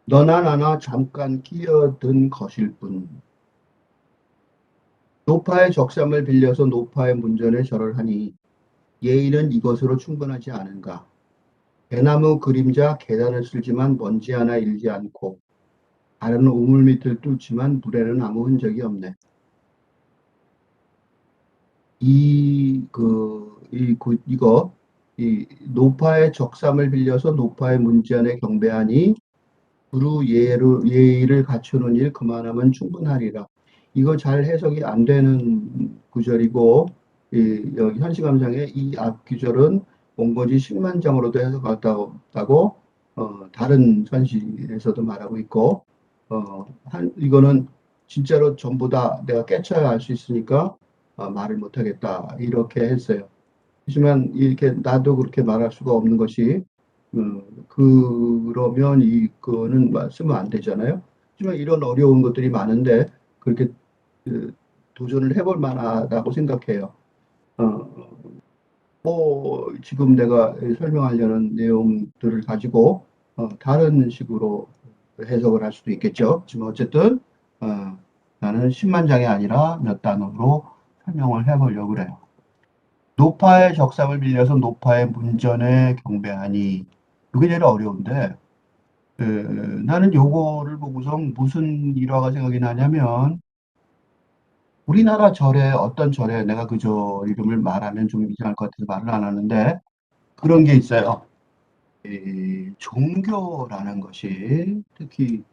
너나 나나 잠깐 끼어든 것일 뿐. 노파의 적삼을 빌려서 노파의 문전에 절을 하니 예의는 이것으로 충분하지 않은가. 대나무 그림자 계단을 쓸지만 먼지 하나 일지 않고 다른 우물 밑을 뚫지만 물에는 아무 흔적이 없네. 이 노파의 적삼을 빌려서 노파의 문전에 경배하니 두루 예의를 갖추는 일 그만하면 충분하리라. 이거 잘 해석이 안 되는 구절이고, 여기 현시감상의 이 앞 구절은 원고지 10만 장으로도 해석했다고, 다른 현시에서도 말하고 있고, 이거는 진짜로 전부 다 내가 깨쳐야 알 수 있으니까 말을 못하겠다. 이렇게 했어요. 하지만 이렇게 나도 그렇게 말할 수가 없는 것이 그러면 이거는 쓰면 안 되잖아요. 하지만 이런 어려운 것들이 많은데 그렇게 그, 도전을 해볼 만하다고 생각해요. 어, 뭐 지금 내가 설명하려는 내용들을 가지고 다른 식으로 해석을 할 수도 있겠죠. 지금 어쨌든 어, 나는 10만 장이 아니라 몇 단어로 설명을 해보려고 그래요. 노파의 적삼을 빌려서 노파의 문전에 경배하니 이게 제일 어려운데 나는 요거를 보고서 무슨 일화가 생각이 나냐면 우리나라 절에 어떤 절에 내가 그저 이름을 말하면 좀 이상할 것 같아서 말을 안 하는데 그런 게 있어요. 이 종교라는 것이 특히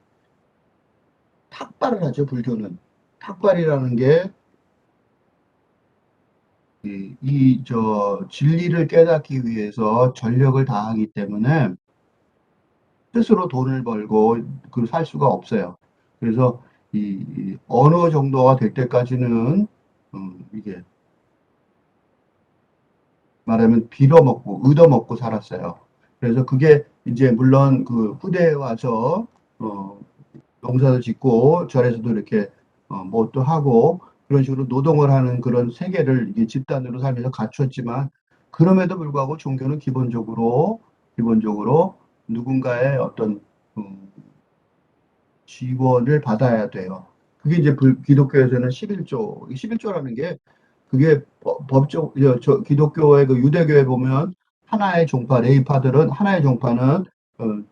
탁발을 하죠, 불교는. 탁발이라는 게 진리를 깨닫기 위해서 전력을 다하기 때문에 스스로 돈을 벌고 그 살 수가 없어요. 그래서 이 어느 정도가 될 때까지는 이게 말하면 빌어먹고 얻어먹고 살았어요. 그래서 그게 이제 물론 그 후대에 와서 어, 농사도 짓고 절에서도 이렇게 뭣도 하고 그런 식으로 노동을 하는 그런 세계를 이게 집단으로 살면서 갖췄지만 그럼에도 불구하고 종교는 기본적으로 누군가의 어떤 음, 지원을 받아야 돼요. 그게 이제 기독교에서는 11조, 11조라는 게 그게 법적, 기독교의 그 유대교에 보면 하나의 종파, 레이파들은 하나의 종파는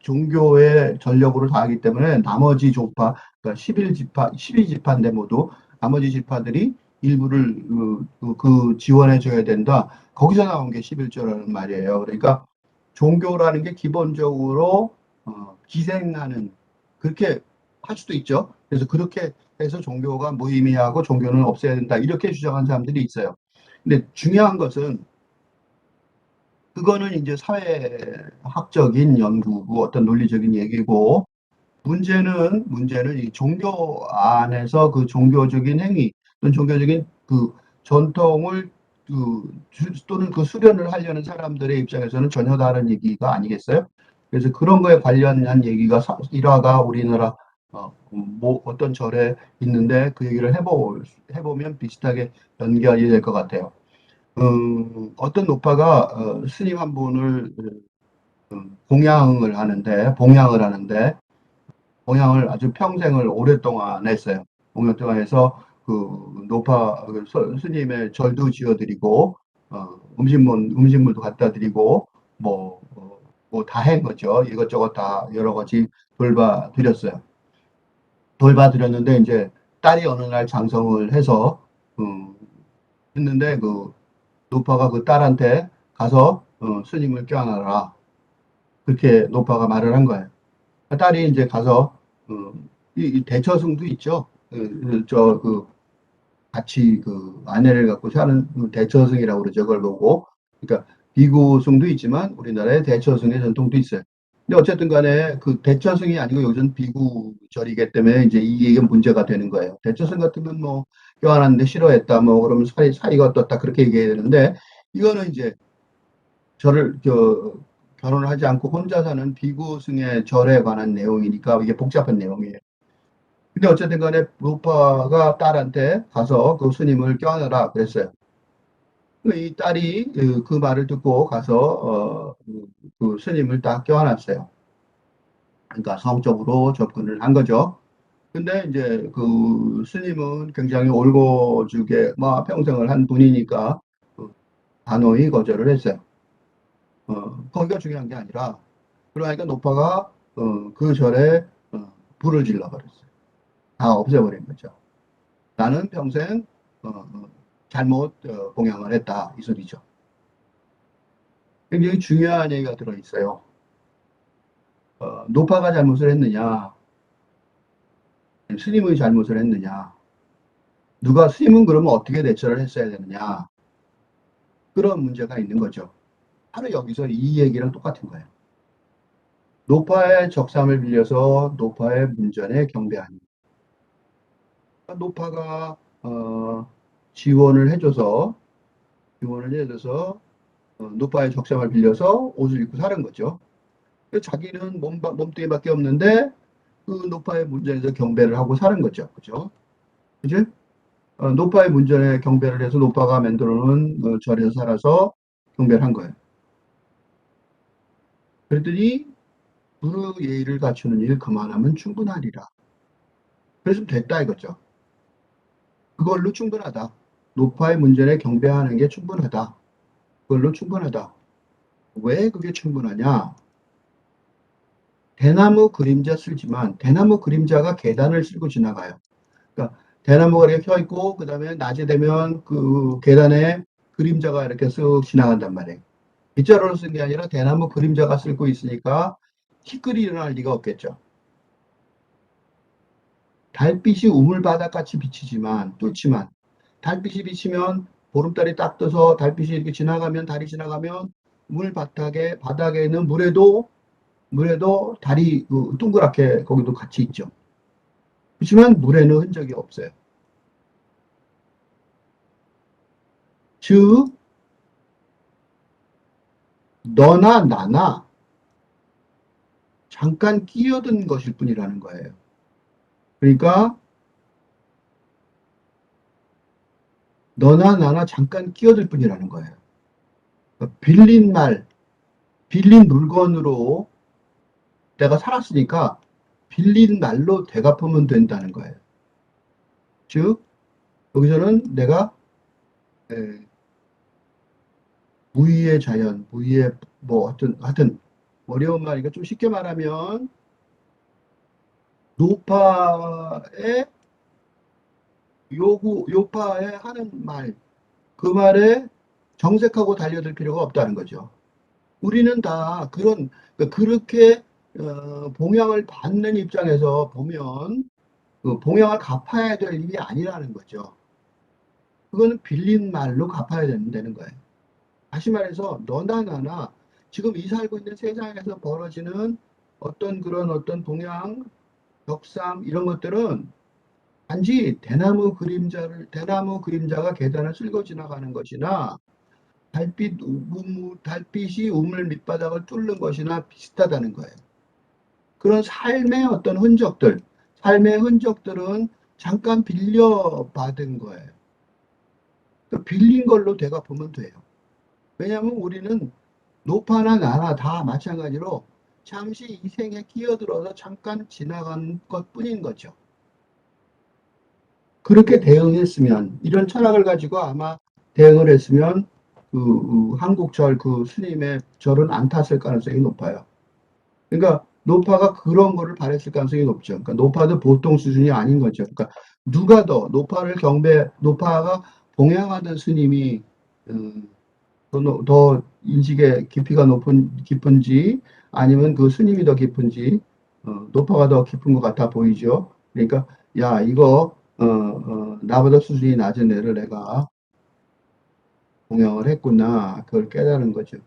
종교의 전력으로 다하기 때문에 나머지 종파, 그러니까 11지파, 12지파인데 모두 나머지 지파들이 일부를 그 지원해 줘야 된다. 거기서 나온 게 11조라는 말이에요. 그러니까 종교라는 게 기본적으로 기생하는 그렇게 할 수도 있죠. 그래서 그렇게 해서 종교가 무의미하고 종교는 없애야 된다. 이렇게 주장한 사람들이 있어요. 근데 중요한 것은 그거는 이제 사회학적인 연구고 어떤 논리적인 얘기고 문제는 이 종교 안에서 그 종교적인 행위 또는 종교적인 그 전통을 또는 그 수련을 하려는 사람들의 입장에서는 전혀 다른 얘기가 아니겠어요? 그래서 그런 거에 관련한 얘기가 일화가 우리나라 뭐 어떤 절에 있는데 그 얘기를 해보면 비슷하게 연결이 될 것 같아요. 어떤 노파가 스님 한 분을 봉양을 하는데 봉양을 아주 평생을 오랫동안 했어요. 오랫동안 해서 그 노파 그 스님의 절도 지어드리고 음식물도 갖다 드리고 뭐 다 한 거죠. 이것저것 다 여러 가지 돌봐드렸어요. 돌봐드렸는데 이제 딸이 어느 날 장성을 해서 음, 했는데 그 노파가 그 딸한테 가서 스님을 껴안아라. 그렇게 노파가 말을 한 거예요. 딸이 이제 가서 어, 이 대처승도 있죠. 같이 그 아내를 갖고 사는 그 대처승이라고 그러죠. 그걸 보고. 그러니까 비구승도 있지만 우리나라에 대처승의 전통도 있어요. 근데 어쨌든 간에 그 대처승이 아니고 요즘 비구절이기 때문에 이제 이게 문제가 되는 거예요. 대처승 같으면 뭐 껴안았는데 싫어했다 뭐 그러면 사이가 어떻다 그렇게 얘기해야 되는데 이거는 이제 결혼을 하지 않고 혼자 사는 비구승의 절에 관한 내용이니까 이게 복잡한 내용이에요. 근데 어쨌든 간에 부파가 딸한테 가서 그 스님을 껴안아라 그랬어요. 이 딸이 그 말을 듣고 가서 그 스님을 딱 껴안았어요. 그러니까 성적으로 접근을 한 거죠. 근데 이제 그 스님은 굉장히 올고죽에 뭐 평생을 한 분이니까 그 단호히 거절을 했어요. 거기가 중요한 게 아니라 그러니까 노파가 그 절에 불을 질러 버렸어요. 다 없애버린 거죠. 나는 평생 잘못 봉양을 했다 이 소리죠. 굉장히 중요한 얘기가 들어 있어요. 노파가 잘못을 했느냐, 스님의 잘못을 했느냐, 누가 스님은 그러면 어떻게 대처를 했어야 되느냐 그런 문제가 있는 거죠. 바로 여기서 이 얘기랑 똑같은 거예요. 노파의 적삼을 빌려서 노파의 문전에 경배하니 노파가 지원을 해줘서 노파의 적삼을 빌려서 옷을 입고 사는 거죠. 자기는 몸뚱이밖에 없는데 그 노파의 문전에서 경배를 하고 사는 거죠. 그죠? 그지? 노파의 문전에 경배를 해서 노파가 만들어 놓은 절에서 살아서 경배를 한 거예요. 그랬더니 불의 예의를 갖추는 일 그만하면 충분하리라. 그래서 됐다 이거죠. 그걸로 충분하다. 노파의 문전에 경배하는 게 충분하다. 그걸로 충분하다. 왜 그게 충분하냐? 대나무 그림자 쓸지만 대나무 그림자가 계단을 쓸고 지나가요. 그러니까 대나무가 이렇게 켜 있고 그다음에 낮에 되면 그 계단에 그림자가 이렇게 쓱 지나간단 말이에요. 빗자루로 쓴 게 아니라 대나무 그림자가 쓸고 있으니까 티끌이 일어날 리가 없겠죠. 달빛이 우물바닥같이 비치지만 뚫지만 달빛이 비치면 보름달이 딱 떠서 달빛이 이렇게 지나가면 달이 지나가면 물 바닥에 있는 물에도 달이 동그랗게 거기도 같이 있죠. 그렇지만 물에는 흔적이 없어요. 즉 너나 나나 잠깐 끼어든 것일 뿐이라는 거예요. 그러니까 너나 나나 잠깐 끼어들 뿐이라는 거예요. 그러니까 빌린 물건으로 내가 살았으니까 빌린 말로 되갚으면 된다는 거예요. 즉 여기서는 내가 에, 무의의 자연, 무의의 뭐 하여튼 어려운 말이니까 좀 쉽게 말하면 노파의 요파의 하는 말, 그 말에 정색하고 달려들 필요가 없다는 거죠. 우리는 다 그렇게 봉양을 받는 입장에서 보면 그 봉양을 갚아야 될 일이 아니라는 거죠. 그거는 빌린 말로 갚아야 되는 거예요. 다시 말해서 너나 나나 지금 이 살고 있는 세상에서 벌어지는 어떤 봉양, 벽상 이런 것들은 단지 대나무 그림자가 계단을 쓸고 지나가는 것이나 달빛이 우물 밑바닥을 뚫는 것이나 비슷하다는 거예요. 그런 삶의 흔적들은 잠깐 빌려받은 거예요. 그 빌린 걸로 되갚으면 돼요. 왜냐하면 우리는 노파나 나나 다 마찬가지로 잠시 이 생에 끼어들어서 잠깐 지나간 것 뿐인 거죠. 그렇게 대응했으면, 이런 철학을 가지고 아마 대응을 했으면, 한국절 그 스님의 절은 안 탔을 가능성이 높아요. 그러니까 노파가 그런 거를 바랬을 가능성이 높죠. 그러니까 노파도 보통 수준이 아닌 거죠. 그러니까 누가 더 노파가 봉양하던 스님이 더 인식의 깊이가 깊은지 아니면 그 스님이 더 깊은지 노파가 더 깊은 것 같아 보이죠. 그러니까 야 이거 나보다 수준이 낮은 애를 내가 봉양을 했구나 그걸 깨달은 거죠.